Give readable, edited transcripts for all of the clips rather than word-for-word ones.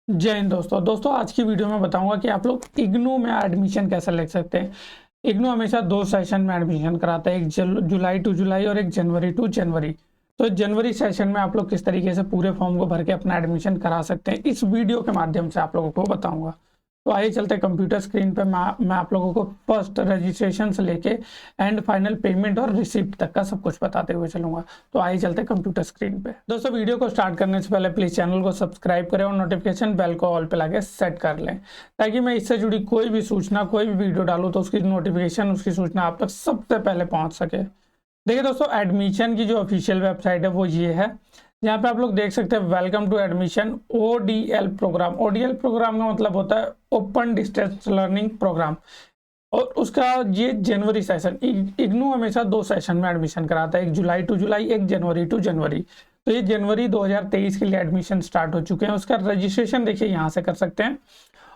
जय हिंद दोस्तों आज की वीडियो में बताऊंगा कि आप लोग इग्नू में एडमिशन कैसे ले सकते हैं। इग्नू हमेशा दो सेशन में एडमिशन कराता है, एक जुलाई टू जुलाई और एक जनवरी टू जनवरी। तो जनवरी सेशन में आप लोग किस तरीके से पूरे फॉर्म को भर के अपना एडमिशन करा सकते हैं, इस वीडियो के माध्यम से आप लोगों को बताऊंगा। तो आइए चलते हैं कंप्यूटर स्क्रीन पे। मैं आप लोगों को फर्स्ट रजिस्ट्रेशन से लेके एंड फाइनल पेमेंट और रिसिप्ट तक का सब कुछ बताते हुए चलूंगा। तो आइए चलते हैं कंप्यूटर स्क्रीन पे। दोस्तों वीडियो को स्टार्ट करने से पहले प्लीज चैनल को सब्सक्राइब करें और नोटिफिकेशन बेल को ऑल पे लाके सेट कर लें, ताकि मैं इससे जुड़ी कोई भी सूचना, कोई भी वीडियो डालूँ तो उसकी नोटिफिकेशन, उसकी सूचना आप तक सबसे पहले पहुंच सके। देखिए दोस्तों, एडमिशन की जो ऑफिशियल वेबसाइट है वो ये है। यहाँ पे आप लोग देख सकते हैं welcome to admission ODL programme. ODL programme का मतलब होता है ओपन डिस्टेंस लर्निंग प्रोग्राम, और उसका ये जनवरी सेशन। इग्नू हमेशा दो सेशन में एडमिशन कराता है, एक जुलाई टू जुलाई, एक जनवरी टू जनवरी। तो ये जनवरी 2023 के लिए एडमिशन स्टार्ट हो चुके हैं। उसका रजिस्ट्रेशन देखिए यहाँ से कर सकते हैं,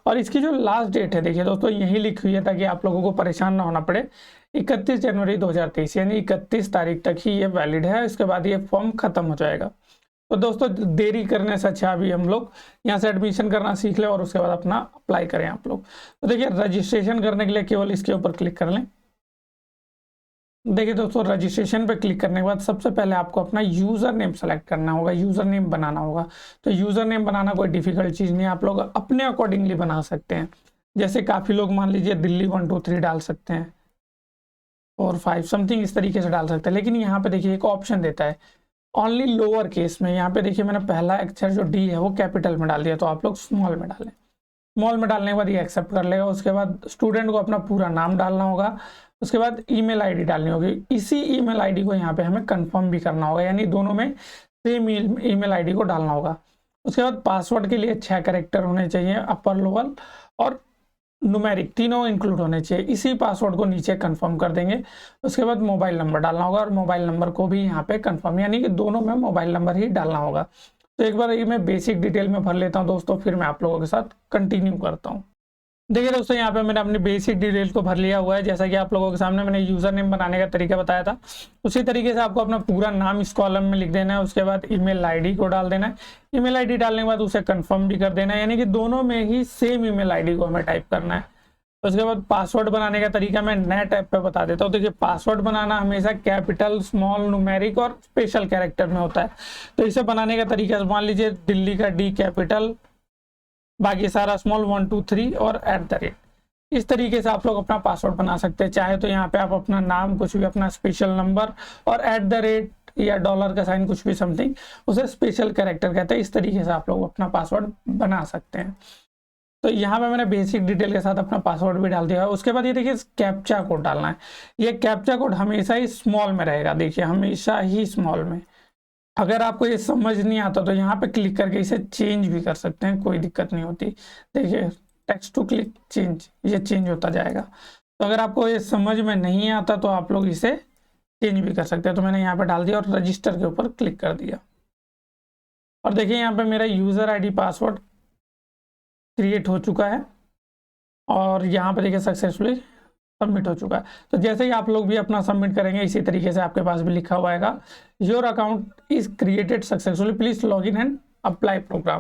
और इसकी जो लास्ट डेट है देखिए दोस्तों यही लिखी हुई है, ताकि आप लोगों को परेशान ना होना पड़े। 31 जनवरी 2023 यानी 31 तारीख तक ही ये वैलिड है। इसके बाद ये फॉर्म खत्म हो जाएगा। तो दोस्तों देरी करने से अच्छा अभी हम लोग यहाँ से एडमिशन करना सीख लें और उसके बाद अपना अप्लाई करें आप लोग। तो देखिए रजिस्ट्रेशन करने के लिए केवल इसके ऊपर क्लिक कर लें। देखिए दोस्तों, रजिस्ट्रेशन पे क्लिक करने के बाद सबसे पहले आपको अपना यूज़र नेम सेलेक्ट करना होगा, यूज़र नेम बनाना होगा। तो यूज़र नेम बनाना कोई डिफिकल्ट चीज़ नहीं है, आप लोग अपने अकॉर्डिंगली बना सकते हैं। जैसे काफ़ी लोग मान लीजिए दिल्ली 1 2 3 डाल सकते हैं, 4 5 समथिंग इस तरीके से डाल सकते हैं। लेकिन यहाँ पे देखिए एक ऑप्शन देता है ओनली लोअर केस में। यहाँ पे देखिए मैंने पहला अक्षर जो डी है वो कैपिटल में डाल दिया, तो आप लोग स्मॉल में डालें। स्मॉल में डालने के बाद ये एक्सेप्ट कर लेगा। उसके बाद स्टूडेंट को अपना पूरा नाम डालना होगा। उसके बाद ईमेल आईडी डालनी होगी। इसी ईमेल आईडी को यहाँ पे हमें कंफर्म भी करना होगा, यानी दोनों में सेम ईमेल आईडी को डालना होगा। उसके बाद पासवर्ड के लिए 6 कैरेक्टर होने चाहिए, अपर लोअर और न्यूमेरिक, तीनों इंक्लूड होने चाहिए। इसी पासवर्ड को नीचे कंफर्म कर देंगे। उसके बाद मोबाइल नंबर डालना होगा, और मोबाइल नंबर को भी यहाँ पे कंफर्म, यानी कि दोनों में मोबाइल नंबर ही डालना होगा। तो एक बार ये मैं बेसिक डिटेल में भर लेता हूँ दोस्तों, फिर मैं आप लोगों के साथ कंटिन्यू करता हूँ। देखिए दोस्तों, यहाँ पे मैंने अपनी बेसिक डिटेल को भर लिया हुआ है। जैसा कि आप लोगों के सामने मैंने यूजर नेम बनाने का तरीका बताया था, उसी तरीके से आपको अपना पूरा नाम इस कॉलम में लिख देना है। उसके बाद ईमेल आईडी को डाल देना है। ईमेल आईडी डालने के बाद उसे कंफर्म भी कर देना है, यानी कि दोनों में ही सेम ईमेल आईडी को हमें टाइप करना है। उसके बाद पासवर्ड बनाने का तरीका मैं नेट ऐप पे बता देता हूँ। देखिए पासवर्ड बनाना हमेशा कैपिटल, स्मॉल, न्यूमेरिक और स्पेशल कैरेक्टर में होता है। तो इसे बनाने का तरीका मान लीजिए दिल्ली का डी कैपिटल, बाकी सारा स्मॉल 1 2 3 और @ इस तरीके से आप लोग अपना पासवर्ड बना सकते हैं। चाहे तो यहाँ पे आप अपना नाम, कुछ भी, अपना स्पेशल नंबर और @ या डॉलर का साइन, कुछ भी समथिंग, उसे स्पेशल कैरेक्टर कहते हैं। इस तरीके से आप लोग अपना पासवर्ड बना सकते हैं। तो यहाँ पे मैंने बेसिक डिटेल के साथ अपना पासवर्ड भी डाल दिया है। उसके बाद ये देखिए कैप्चा कोड डालना है। ये कैप्चा कोड हमेशा ही स्मॉल में रहेगा, देखिए हमेशा ही स्मॉल में। अगर आपको ये समझ नहीं आता तो यहाँ पे क्लिक करके इसे चेंज भी कर सकते हैं, कोई दिक्कत नहीं होती। देखिए टेक्स्ट टू क्लिक चेंज, ये चेंज होता जाएगा। तो अगर आपको ये समझ में नहीं आता तो आप लोग इसे चेंज भी कर सकते हैं। तो मैंने यहाँ पे डाल दिया और रजिस्टर के ऊपर क्लिक कर दिया, और देखिए यहाँ पे मेरा यूजर आईडी पासवर्ड क्रिएट हो चुका है, और यहाँ पे देखिए सक्सेसफुली सबमिट हो चुका है। तो जैसे ही आप लोग भी अपना सबमिट करेंगे, इसी तरीके से आपके पास भी लिखा हुआ आएगा your account is created successfully, please log in and apply programme.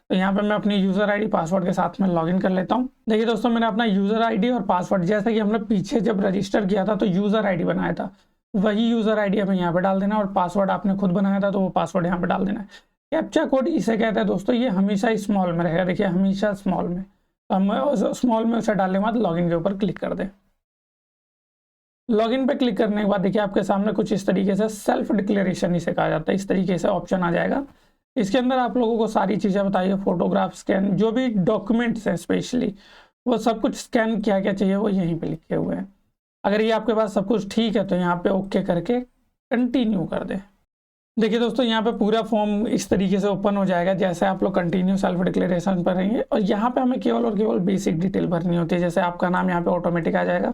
तो यहाँ पे मैं अपनी यूजर आईडी पासवर्ड के साथ में लॉगिन कर लेता हूँ। देखिए दोस्तों, मैंने अपना यूजर आईडी और पासवर्ड, जैसा कि हमने पीछे जब रजिस्टर किया था तो यूजर आईडी बनाया था, वही यूजर आईडी हमें यहाँ पे डाल देना, और पासवर्ड आपने खुद बनाया था तो वो पासवर्ड यहाँ पे डाल देना है। कैप्चा कोड इसे कहते हैं दोस्तों, ये हमेशा स्मॉल में रहेगा, देखिए हमेशा स्मॉल में। तो हम स्मॉल में उसे डालने के बाद लॉगिन के ऊपर क्लिक कर दें। लॉगिन पे क्लिक करने के बाद देखिए आपके सामने कुछ इस तरीके से सेल्फ डिक्लेरेशन इसे कहा जाता है, इस तरीके से ऑप्शन आ जाएगा। इसके अंदर आप लोगों को सारी चीज़ें बताइए, फोटोग्राफ, स्कैन, जो भी डॉक्यूमेंट्स हैं स्पेशली, वो सब कुछ स्कैन क्या क्या चाहिए वो यहीं पे लिखे हुए हैं। अगर ये आपके पास सब कुछ ठीक है तो यहाँ पे ओके करके कंटिन्यू कर दें। देखिए दोस्तों, यहाँ पे पूरा फॉर्म इस तरीके से ओपन हो जाएगा। जैसे आप लोग कंटिन्यू सेल्फ डिक्लेरेशन पर रहेंगे, और यहाँ पे हमें केवल और केवल बेसिक डिटेल भरनी होती है। जैसे आपका नाम यहाँ पे ऑटोमेटिक आ जाएगा,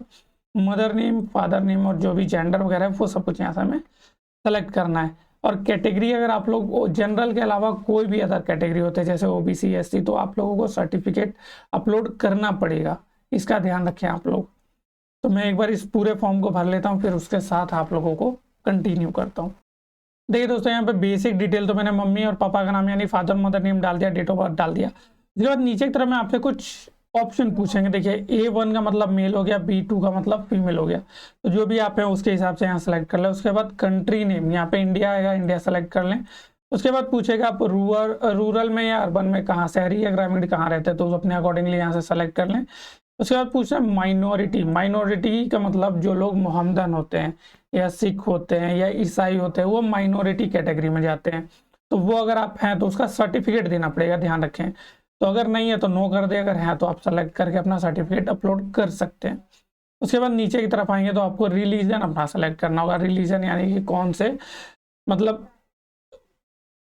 मदर नेम, फादर नेम, और जो भी जेंडर वगैरह है वो सब कुछ यहाँ से हमें सेलेक्ट करना है। और कैटेगरी, अगर आप लोग जनरल के अलावा कोई भी अदर कैटेगरी होते हैं जैसे ओबीसी, एससी, तो आप लोगों को सर्टिफिकेट अपलोड करना पड़ेगा, इसका ध्यान रखें आप लोग। तो मैं एक बार इस पूरे फॉर्म को भर लेता हूँ, फिर उसके साथ आप लोगों को कंटिन्यू करता हूँ। देखिए दोस्तों, यहाँ पे बेसिक डिटेल तो मैंने मम्मी और पापा का नाम यानी फादर मदर नेम डाल दिया, डेट ऑफ बर्थ डाल दिया। इसके बाद नीचे की तरफ में आपसे कुछ ऑप्शन पूछेंगे। देखिए A1 का मतलब मेल हो गया, B2 का मतलब फीमेल हो गया, तो जो भी आप हैं उसके हिसाब से यहाँ सेलेक्ट कर लें। उसके बाद कंट्री नेम, यहाँ पे इंडिया आएगा, इंडिया सेलेक्ट कर लें। उसके बाद पूछेगा आप रूरल में या अर्बन में कहाँ, शहरी या ग्रामीण कहाँ रहते हैं, तो अपने अकॉर्डिंगली यहाँ से सेलेक्ट कर लें। उसके बाद पूछना है माइनॉरिटी। माइनॉरिटी का मतलब जो लोग मोहम्मदन होते हैं या सिख होते हैं या ईसाई होते हैं, वो माइनॉरिटी कैटेगरी में जाते हैं। तो वो अगर आप हैं तो उसका सर्टिफिकेट देना पड़ेगा, ध्यान रखें। तो अगर नहीं है तो नो कर दे, अगर है तो आप सेलेक्ट करके अपना सर्टिफिकेट अपलोड कर सकते हैं। उसके बाद नीचे की तरफ आएंगे तो आपको रिलीजन अपना सेलेक्ट करना होगा। रिलीजन यानी कि कौन से, मतलब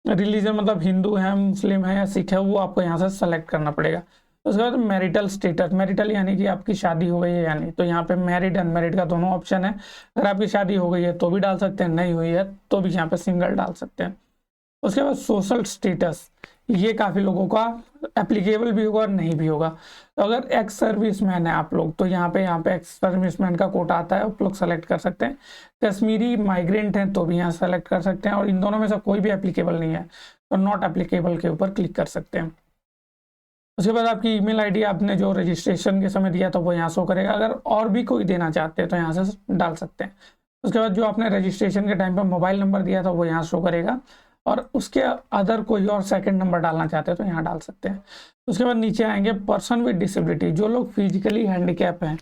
रिलीजन मतलब हिंदू है, मुस्लिम है या सिख है, वो आपको यहाँ से सेलेक्ट करना पड़ेगा। उसके बाद मैरिटल स्टेटस, मैरिटल यानी कि आपकी शादी हो गई है यानी, तो यहाँ पे मैरिड अनमैरिड का दोनों ऑप्शन है। अगर आपकी शादी हो गई है तो भी डाल सकते हैं, नहीं हुई है तो भी यहाँ पे सिंगल डाल सकते हैं। उसके बाद सोशल स्टेटस, ये काफ़ी लोगों का एप्लीकेबल भी होगा और नहीं भी होगा। तो अगर एक्स सर्विसमैन है आप लोग, तो यहाँ पे एक्स सर्विसमैन का कोटा आता है, आप लोग सेलेक्ट कर सकते हैं। कश्मीरी माइग्रेंट हैं तो भी यहाँ सेलेक्ट कर सकते हैं, और इन दोनों में से कोई भी एप्लीकेबल नहीं है तो नॉट एप्लीकेबल के ऊपर क्लिक कर सकते हैं। उसके बाद आपकी ईमेल आईडी आपने जो रजिस्ट्रेशन के समय दिया तो वो यहाँ शो करेगा। अगर और भी कोई देना चाहते हैं तो यहाँ से डाल सकते हैं। उसके बाद जो आपने रजिस्ट्रेशन के टाइम पर मोबाइल नंबर दिया था वो यहाँ शो करेगा, और उसके अदर कोई और सेकंड नंबर डालना चाहते हैं तो यहाँ डाल सकते हैं। उसके बाद नीचे आएंगे पर्सन विद डिसेबिलिटी, जो लोग फिजिकली हैंडीकैप हैं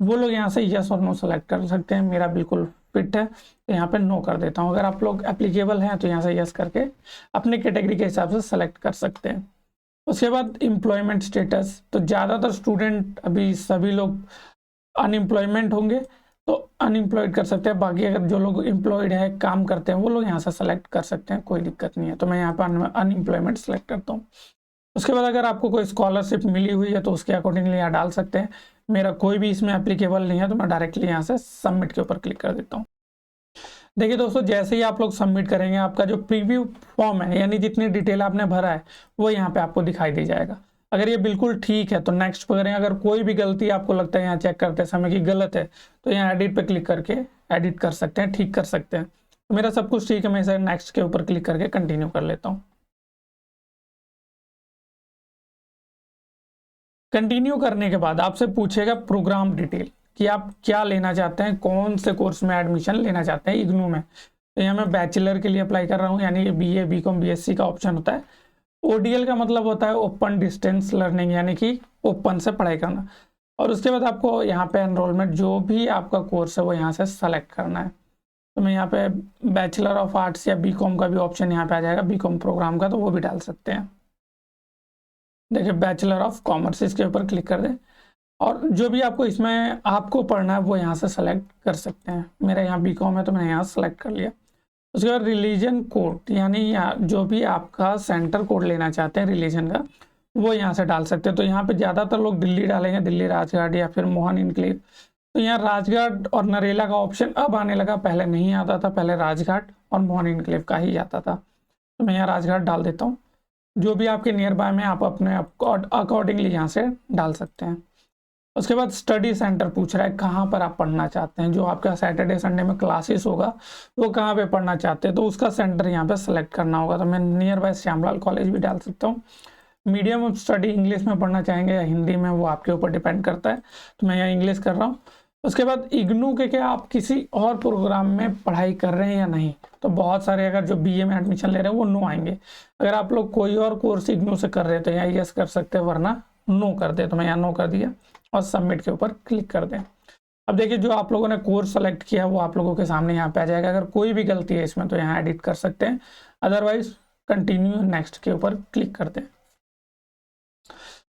वो लोग यहाँ से यस और नो सेलेक्ट कर सकते हैं। मेरा बिल्कुल फिट है तो यहाँ पे नो कर देता हूँ। अगर आप लोग एप्लीकेबल हैं तो यहाँ से यस करके अपने कैटेगरी के हिसाब से सेलेक्ट कर सकते हैं। उसके बाद एम्प्लॉयमेंट स्टेटस, तो ज़्यादातर स्टूडेंट अभी सभी लोग अनएम्प्लॉयमेंट होंगे तो अनएम्प्लॉयड कर सकते हैं। बाकी अगर जो लोग एम्प्लॉयड है, काम करते हैं, वो लोग यहाँ से सेलेक्ट कर सकते हैं, कोई दिक्कत नहीं है। तो मैं यहाँ पर अनएम्प्लॉयमेंट सेलेक्ट करता हूँ। उसके बाद अगर आपको कोई स्कॉलरशिप मिली हुई है तो उसके अकॉर्डिंगली यहाँ डाल सकते हैं। मेरा कोई भी इसमें एप्लीकेबल नहीं है तो मैं डायरेक्टली यहाँ से सबमिट के ऊपर क्लिक कर देता हूँ। देखिए दोस्तों, जैसे ही आप लोग सबमिट करेंगे आपका जो प्रीव्यू फॉर्म है, यानी जितनी डिटेल आपने भरा है वो यहाँ पे आपको दिखाई दे जाएगा। अगर ये बिल्कुल ठीक है तो नेक्स्ट पर करें। अगर कोई भी गलती आपको लगता है यहाँ चेक करते समय कि गलत है तो यहाँ एडिट पे क्लिक करके एडिट कर सकते हैं, ठीक कर सकते हैं। तो मेरा सब कुछ ठीक है, मैं इसे नेक्स्ट के ऊपर क्लिक करके कंटिन्यू कर लेता हूँ। कंटिन्यू करने के बाद आपसे पूछेगा प्रोग्राम डिटेल कि आप क्या लेना चाहते हैं, कौन से कोर्स में एडमिशन लेना चाहते हैं इग्नू में। तो यहाँ मैं बैचलर के लिए अप्लाई कर रहा हूँ, यानी कि BA BCom BSc का ऑप्शन होता है। ODL का मतलब होता है ओपन डिस्टेंस लर्निंग, यानी कि ओपन से पढ़ाई करना। और उसके बाद आपको यहाँ पे एनरोलमेंट, जो भी आपका कोर्स है वो यहाँ से सेलेक्ट करना है। तो मैं यहाँ पे बैचलर ऑफ आर्ट्स या BCom का भी ऑप्शन यहाँ पे आ जाएगा, BCom प्रोग्राम का, तो वो भी डाल सकते हैं। देखिए बैचलर ऑफ कॉमर्स, इसके ऊपर क्लिक कर दें, और जो भी आपको इसमें आपको पढ़ना है वो यहाँ से सेलेक्ट कर सकते हैं। मेरा यहाँ BCom है तो मैंने यहाँ सेलेक्ट कर लिया। उसके बाद रिलीजन कोड, यानी जो भी आपका सेंटर कोड लेना चाहते हैं रिलीजन का, वो यहाँ से डाल सकते हैं। तो यहाँ पे ज़्यादातर लोग दिल्ली डालेंगे, दिल्ली राजघाट या फिर मोहन इनक्लेव। तो यहाँ राजघाट और नरेला का ऑप्शन अब आने लगा, पहले नहीं आता था, पहले राजघाट और मोहन इनक्लेव का ही आता था। तो मैं यहाँ राजघाट डाल देता हूँ। जो भी आपके नियर बाय में आप अपने अकॉर्डिंगली यहाँ से डाल सकते हैं। उसके बाद स्टडी सेंटर पूछ रहा है कहाँ पर आप पढ़ना चाहते हैं, जो आपका सैटरडे संडे में क्लासेस होगा वो कहाँ पे पढ़ना चाहते हैं, तो उसका सेंटर यहाँ पे सेलेक्ट करना होगा। तो मैं नियर बाय श्यामलाल कॉलेज भी डाल सकता हूँ। मीडियम ऑफ स्टडी इंग्लिश में पढ़ना चाहेंगे या हिंदी में, वो आपके ऊपर डिपेंड करता है। तो मैं यहाँ इंग्लिश कर रहा हूँ। उसके बाद इग्नू के क्या आप किसी और प्रोग्राम में पढ़ाई कर रहे हैं या नहीं, तो बहुत सारे अगर जो BA में एडमिशन ले रहे हैं वो नो आएंगे। अगर आप लोग कोई और कोर्स इग्नू से कर रहे हैं तो यहाँ यस कर सकते हैं, वरना नो कर दे। तो मैं यहाँ नो कर दिया और सबमिट के ऊपर क्लिक कर दें। अब देखिए जो आप लोगों ने कोर्स सेलेक्ट किया वो आप लोगों के सामने यहाँ पे आ जाएगा। अगर कोई भी गलती है इसमें तो यहाँ एडिट कर सकते हैं, अदरवाइज कंटिन्यू नेक्स्ट के ऊपर क्लिक कर दें।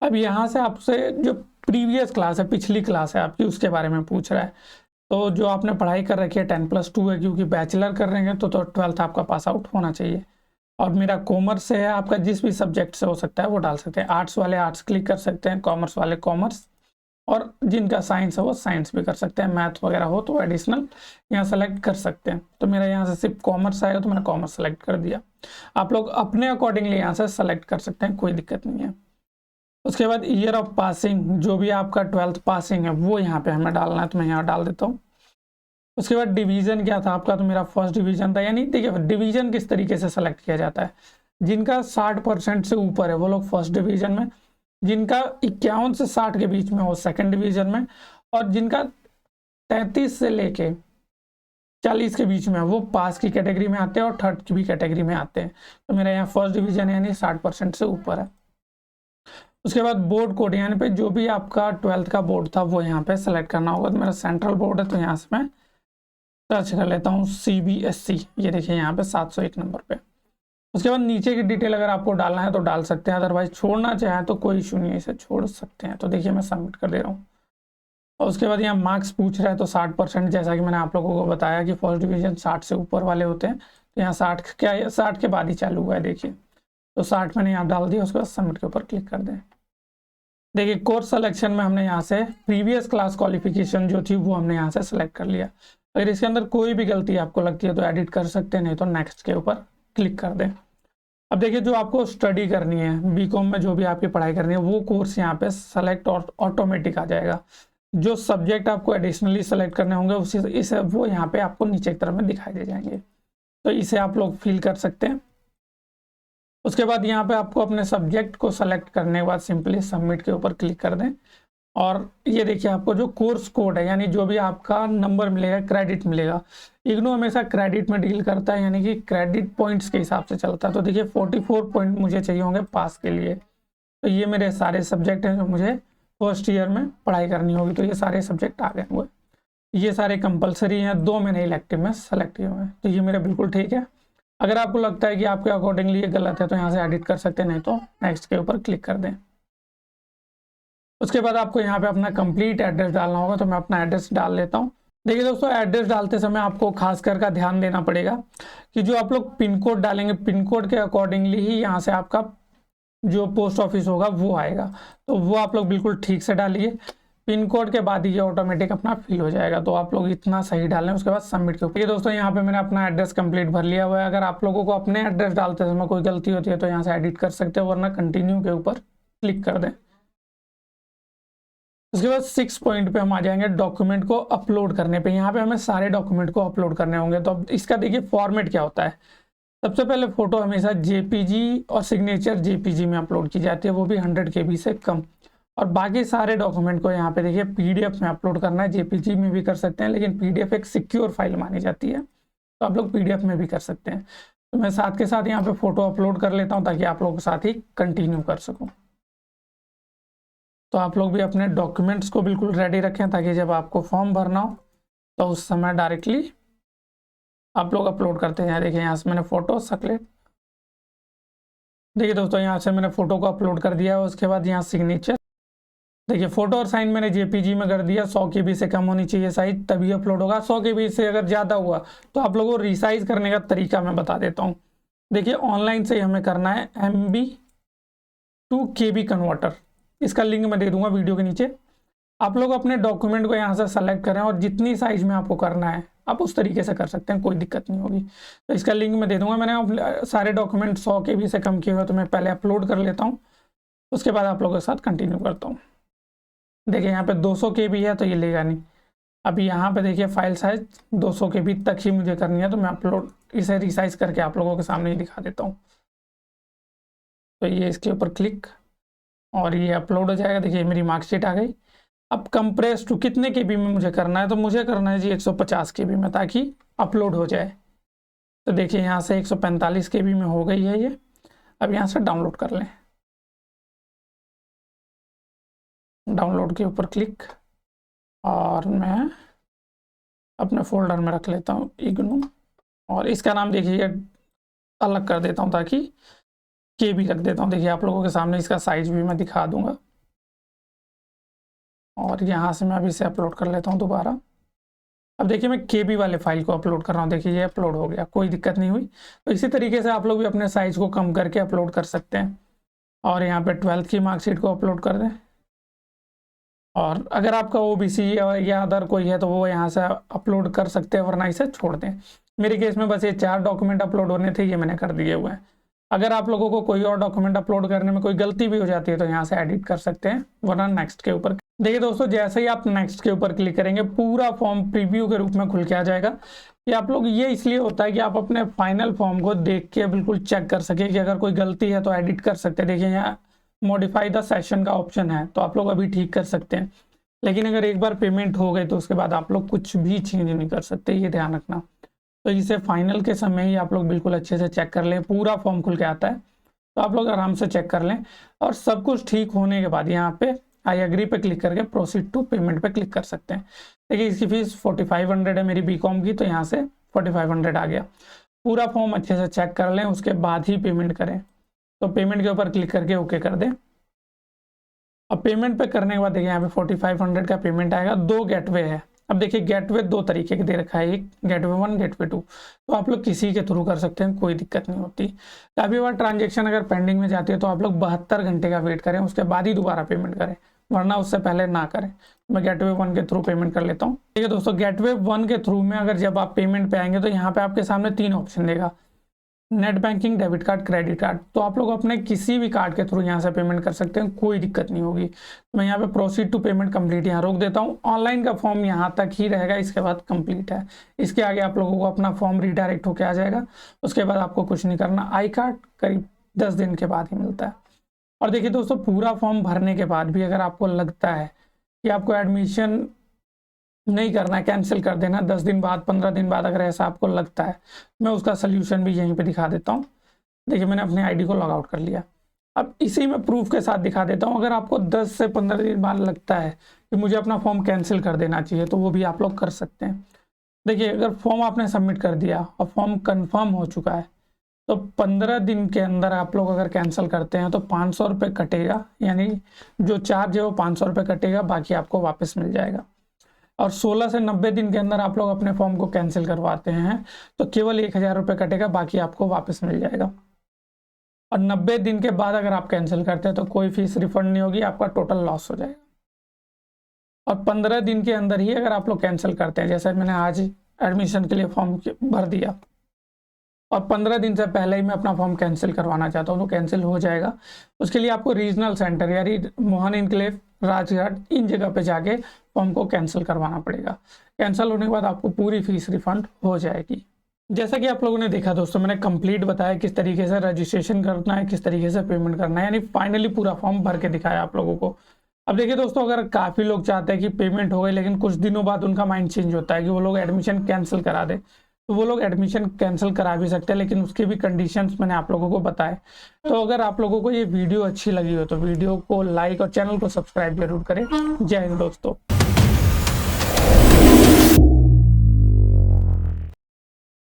अब यहाँ से आपसे जो प्रीवियस क्लास है, पिछली क्लास है आपकी, उसके बारे में पूछ रहा है। तो जो आपने पढ़ाई कर रखी है 10+2 है, क्योंकि बैचलर कर रहे हैं तो 12th आपका पास आउट होना चाहिए। और मेरा कॉमर्स से है, आपका जिस भी सब्जेक्ट से हो सकता है वो डाल सकते हैं। आर्ट्स वाले आर्ट्स क्लिक कर सकते हैं, कॉमर्स वाले कॉमर्स, और जिनका साइंस है वो साइंस भी कर सकते हैं। मैथ वगैरह हो तो एडिशनल यहाँ सेलेक्ट कर सकते हैं। तो मेरा यहाँ से सिर्फ कॉमर्स आएगा तो मैंने कॉमर्स सेलेक्ट कर दिया। आप लोग अपने अकॉर्डिंगली यहाँ से सेलेक्ट कर सकते हैं, कोई दिक्कत नहीं है। उसके बाद ईयर ऑफ पासिंग, जो भी आपका 12th पासिंग है वो यहाँ पे हमें डालना है, तो मैं यहाँ डाल देता हूँ। उसके बाद डिवीज़न क्या था आपका, तो मेरा फर्स्ट डिवीज़न था। यानी देखिए डिवीज़न किस तरीके से सेलेक्ट किया जाता है, जिनका 60% से ऊपर है वो लोग फर्स्ट डिवीज़न में, जिनका 51 से 60 के बीच में हो सेकंड डिवीजन में, और जिनका 33 से लेके 40 के बीच में वो पास की कैटेगरी में आते हैं और थर्ड की भी कैटेगरी में आते हैं। तो मेरा यहाँ फर्स्ट डिवीजन यानी 60% से ऊपर है। उसके बाद बोर्ड कोड, यानी पे जो भी आपका 12th का बोर्ड था वो यहाँ पे सेलेक्ट करना होगा। तो मेरा सेंट्रल बोर्ड है, तो यहाँ से मैं सर्च कर लेता हूँ CBSE। ये देखिए यहाँ पे 701 नंबर पे। उसके बाद नीचे की डिटेल अगर आपको डालना है तो डाल सकते हैं, अदरवाइज छोड़ना चाहें तो कोई इशू नहीं है, इसे छोड़ सकते हैं। तो देखिए मैं सबमिट कर दे रहा हूँ। और उसके बाद यहाँ मार्क्स पूछ रहा है, तो 60%, जैसा कि मैंने आप लोगों को बताया कि फर्स्ट डिवीजन 60 से ऊपर वाले होते हैं। तो यहाँ 60 क्या है, 60 के बाद ही चालू हुआ है देखिए। तो 60 मैंने यहाँ डाल दिया, उसके बाद सबमिट के ऊपर क्लिक कर दें। देखिए कोर्स सिलेक्शन में हमने यहाँ से प्रीवियस क्लास क्वालिफिकेशन जो थी वो हमने यहाँ से सेलेक्ट कर लिया। अगर इसके अंदर कोई भी गलती आपको लगती है तो एडिट कर सकते हैं, नहीं तो नेक्स्ट के ऊपर क्लिक कर दें। अब देखिए जो आपको स्टडी करनी है बीकॉम में, जो भी आपकी पढ़ाई करनी है वो कोर्स यहाँ पे सेलेक्ट और ऑटोमेटिक आ जाएगा। जो सब्जेक्ट आपको एडिशनली सेलेक्ट करने होंगे उसी इसे वो यहाँ पे आपको नीचे की तरफ में दिखाई दे जाएंगे, तो इसे आप लोग फिल कर सकते हैं। उसके बाद यहाँ पे आपको अपने सब्जेक्ट को सेलेक्ट करने के बाद सिंपली सबमिट के ऊपर क्लिक कर दें। और ये देखिए आपको जो कोर्स कोड है, यानी जो भी आपका नंबर मिलेगा, क्रेडिट मिलेगा। इग्नू हमेशा क्रेडिट में डील करता है, यानी कि क्रेडिट पॉइंट्स के हिसाब से चलता है। तो देखिए 44 पॉइंट मुझे चाहिए होंगे पास के लिए। तो ये मेरे सारे सब्जेक्ट हैं जो मुझे फर्स्ट ईयर में पढ़ाई करनी होगी, तो ये सारे सब्जेक्ट आ गए हुए। ये सारे कंपलसरी हैं, 2 मैंने इलेक्टिव में सेलेक्ट किए हुए हैं, तो ये मेरे बिल्कुल ठीक है। अगर आपको लगता है कि आपके अकॉर्डिंगली ये गलत है तो यहाँ से एडिट कर सकते हैं, नहीं तो नेक्स्ट के ऊपर क्लिक कर दें। उसके बाद आपको यहाँ पे अपना कंप्लीट एड्रेस डालना होगा, तो मैं अपना एड्रेस डाल लेता हूँ। देखिए दोस्तों, एड्रेस डालते समय आपको खास कर का ध्यान देना पड़ेगा कि जो आप लोग पिन कोड डालेंगे, पिन कोड के अकॉर्डिंगली ही यहाँ से आपका जो पोस्ट ऑफिस होगा वो आएगा। तो वो आप लोग बिल्कुल ठीक से डालिए, पिन कोड के बाद ही ये ऑटोमेटिक अपना फिल हो जाएगा। तो आप लोग इतना सही डालें, उसके बाद सबमिट के ऊपर। ये दोस्तों यहाँ पे मैंने अपना एड्रेस कंप्लीट भर लिया हुआ है। अगर आप लोगों को अपने एड्रेस डालते समय कोई गलती होती है तो यहाँ से एडिट कर सकते हो, वरना कंटिन्यू के ऊपर क्लिक कर दें। उसके बाद 6 पॉइंट पे हम आ जाएंगे डॉक्यूमेंट को अपलोड करने पे। यहाँ पे हमें सारे डॉक्यूमेंट को अपलोड करने होंगे। तो अब इसका देखिए फॉर्मेट क्या होता है। सबसे पहले फोटो हमेशा JPG और सिग्नेचर JPG में अपलोड की जाती है, वो भी 100 KB से कम। और बाकी सारे डॉक्यूमेंट को यहाँ पे देखिए PDF में अपलोड करना है। JPG में भी कर सकते हैं, लेकिन PDF एक सिक्योर फाइल मानी जाती है, तो आप लोग PDF में भी कर सकते हैं। तो मैं साथ के साथ यहाँ पे फोटो अपलोड कर लेता हूँ ताकि आप लोगों के साथ ही कंटिन्यू कर सकूँ। तो आप लोग भी अपने डॉक्यूमेंट्स को बिल्कुल रेडी रखें ताकि जब आपको फॉर्म भरना हो तो उस समय डायरेक्टली आप लोग अपलोड करते हैं। देखिए यहाँ से मैंने फोटो सकलेट, देखिए दोस्तों यहाँ से मैंने फोटो को अपलोड कर दिया है। उसके बाद यहाँ सिग्नेचर, देखिए फोटो और साइन मैंने JPG में कर दिया। 100 KB से कम होनी चाहिए साइज, तभी अपलोड होगा। 100 KB से अगर ज़्यादा हुआ तो आप लोगों को रिसाइज करने का तरीका मैं बता देता हूँ। देखिए ऑनलाइन से हमें करना है MB to KB कन्वर्टर, इसका लिंक मैं दे दूंगा वीडियो के नीचे। आप लोग अपने डॉक्यूमेंट को यहाँ से सेलेक्ट करें और जितनी साइज में आपको करना है आप उस तरीके से कर सकते हैं, कोई दिक्कत नहीं होगी। तो इसका लिंक मैं दे दूंगा। मैंने सारे डॉक्यूमेंट 100 KB से कम किए हुए, तो मैं पहले अपलोड कर लेता हूँ, उसके बाद आप लोगों के साथ कंटिन्यू करता हूँ। देखिए यहाँ पे 200 KB है तो ये लेगा नहीं। अभी यहाँ पे देखिए फाइल साइज 200 KB तक ही मुझे करनी है, तो मैं अपलोड इसे रिसाइज करके आप लोगों के सामने ही दिखा देता हूँ। तो ये इसके ऊपर क्लिक और ये अपलोड हो जाएगा। देखिए मेरी मार्कशीट आ गई। अब कंप्रेस टू कितने KB में मुझे करना है, तो मुझे करना है जी 150 KB में, ताकि अपलोड हो जाए। तो देखिए यहाँ से 145 KB में हो गई है ये। अब यहाँ से डाउनलोड कर लें, डाउनलोड के ऊपर क्लिक, और मैं अपने फोल्डर में रख लेता हूँ इग्नू, और इसका नाम देखिए अलग कर देता हूँ ताकि KB रख देता हूँ। देखिए आप लोगों के सामने इसका साइज भी मैं दिखा दूंगा। और यहाँ से मैं अभी इसे अपलोड कर लेता हूँ दोबारा। अब देखिए मैं KB वाले फाइल को अपलोड कर रहा हूँ। देखिए ये अपलोड हो गया, कोई दिक्कत नहीं हुई। तो इसी तरीके से आप लोग भी अपने साइज को कम करके अपलोड कर सकते हैं। और यहाँ पे 12th की मार्कशीट को अपलोड कर दें। और अगर आपका OBC या अदर कोई है तो वो यहाँ से अपलोड कर सकते हैं, वरना इसे छोड़ दें। मेरे केस में बस ये 4 डॉक्यूमेंट अपलोड होने थे, ये मैंने कर दिए हुए हैं। अगर आप लोगों को कोई और डॉक्यूमेंट अपलोड करने में कोई गलती भी हो जाती है तो यहाँ से एडिट कर सकते हैं, वरना नेक्स्ट के ऊपर। देखिए दोस्तों, जैसे ही आप नेक्स्ट के ऊपर क्लिक करेंगे पूरा फॉर्म प्रीव्यू के रूप में खुल के आ जाएगा। कि आप लोग, ये इसलिए होता है कि आप अपने फाइनल फॉर्म को देख के बिल्कुल चेक कर सके कि अगर कोई गलती है तो एडिट कर सकते हैं। देखिए यहाँ मॉडिफाई द सेशन का ऑप्शन है, तो आप लोग अभी ठीक कर सकते हैं। लेकिन अगर एक बार पेमेंट हो गई तो उसके बाद आप लोग कुछ भी चेंज नहीं कर सकते, ये ध्यान रखना। तो इसे फाइनल के समय ही आप लोग बिल्कुल अच्छे से चेक कर लें, पूरा फॉर्म खुल के आता है, तो आप लोग आराम से चेक कर लें। और सब कुछ ठीक होने के बाद यहाँ पे आई एग्री पे क्लिक करके प्रोसीड टू पेमेंट पे क्लिक कर सकते हैं। देखिए इसकी फीस 4500 है मेरी बीकॉम की, तो यहाँ से 4500 आ गया। पूरा फॉर्म अच्छे से चेक कर लें, उसके बाद ही पेमेंट करें। तो पेमेंट के ऊपर क्लिक करके ओके कर दें। अब पेमेंट पे करने के बाद देखिए यहाँ पे 4500 का पेमेंट आएगा। 2 गेटवे है। अब देखिए गेटवे 2 तरीके के दे रखा है, एक गेटवे 1 गेटवे 2, तो आप लोग किसी के थ्रू कर सकते हैं, कोई दिक्कत नहीं होती। काफ़ी बार ट्रांजेक्शन अगर पेंडिंग में जाती है तो आप लोग 72 घंटे का वेट करें, उसके बाद ही दोबारा पेमेंट करें, वरना उससे पहले ना करें। मैं गेटवे 1 के थ्रू पेमेंट कर लेता हूँ। ठीक है दोस्तों, गेटवे 1 के थ्रू में अगर जब आप पेमेंट पे आएंगे तो यहाँ पे आपके सामने 3 ऑप्शन देगा, net banking, debit card, credit card. तो आप लोग अपने किसी भी कार्ड के थ्रू यहाँ से पेमेंट कर सकते हैं, कोई दिक्कत नहीं होगी। तो मैं यहाँ पे प्रोसीड टू पेमेंट कंप्लीट यहाँ रोक देता हूँ। ऑनलाइन का फॉर्म यहाँ तक ही रहेगा, इसके बाद कंप्लीट है। इसके आगे आप लोगों को अपना फॉर्म रिडायरेक्ट होकर आ जाएगा, उसके बाद आपको कुछ नहीं करना। आई कार्ड करीब 10 दिन के बाद ही मिलता है। और देखिए दोस्तों, पूरा फॉर्म भरने के बाद भी अगर आपको लगता है कि आपको एडमिशन नहीं करना है, कैंसिल कर देना 10 दिन बाद, 15 दिन बाद, अगर ऐसा आपको लगता है, मैं उसका सल्यूशन भी यहीं पे दिखा देता हूँ। देखिए मैंने अपनी आईडी को लॉग आउट कर लिया। अब इसी में प्रूफ के साथ दिखा देता हूँ। अगर आपको 10 से 15 दिन बाद लगता है कि मुझे अपना फॉर्म कैंसिल कर देना चाहिए, तो वो भी आप लोग कर सकते हैं। देखिए अगर फॉर्म आपने सबमिट कर दिया और फॉर्म कन्फर्म हो चुका है, तो 15 दिन के अंदर आप लोग अगर कैंसिल करते हैं तो 500 रुपये कटेगा, यानी जो चार्ज है वो 500 रुपये कटेगा, बाकी आपको वापस मिल जाएगा। और 16 से 90 दिन के अंदर आप लोग अपने फॉर्म को कैंसिल करवाते हैं तो केवल 1000 रुपये कटेगा, बाकी आपको वापस मिल जाएगा। और 90 दिन के बाद अगर आप कैंसिल करते हैं तो कोई फीस रिफंड नहीं होगी, आपका टोटल लॉस हो जाएगा। और 15 दिन के अंदर ही अगर आप लोग कैंसिल करते हैं, जैसे मैंने आज एडमिशन के लिए फॉर्म भर दिया और 15 दिन से पहले ही मैं अपना फॉर्म कैंसिल करवाना चाहता हूँ, तो कैंसिल हो जाएगा। उसके लिए आपको रीजनल सेंटर यानी मोहन इनक्लेव, राजघाट, इन जगह पे जाके फॉर्म को कैंसिल करवाना पड़ेगा। कैंसिल होने के बाद आपको पूरी फीस रिफंड हो जाएगी। जैसा कि आप लोगों ने देखा दोस्तों, मैंने कंप्लीट बताया किस तरीके से रजिस्ट्रेशन करना है, किस तरीके से पेमेंट करना है, यानी फाइनली पूरा फॉर्म भर के दिखाया आप लोगों को। अब देखिए दोस्तों, अगर काफ़ी लोग चाहते हैं कि पेमेंट हो गई लेकिन कुछ दिनों बाद उनका माइंड चेंज होता है कि वो लोग एडमिशन कैंसिल करा दे, तो वो लोग एडमिशन कैंसिल करा भी सकते हैं, लेकिन उसके भी कंडीशंस मैंने आप लोगों को बताए। तो अगर आप लोगों को ये वीडियो अच्छी लगी हो तो वीडियो को लाइक और चैनल को सब्सक्राइब जरूर करें। जय हिंद दोस्तों।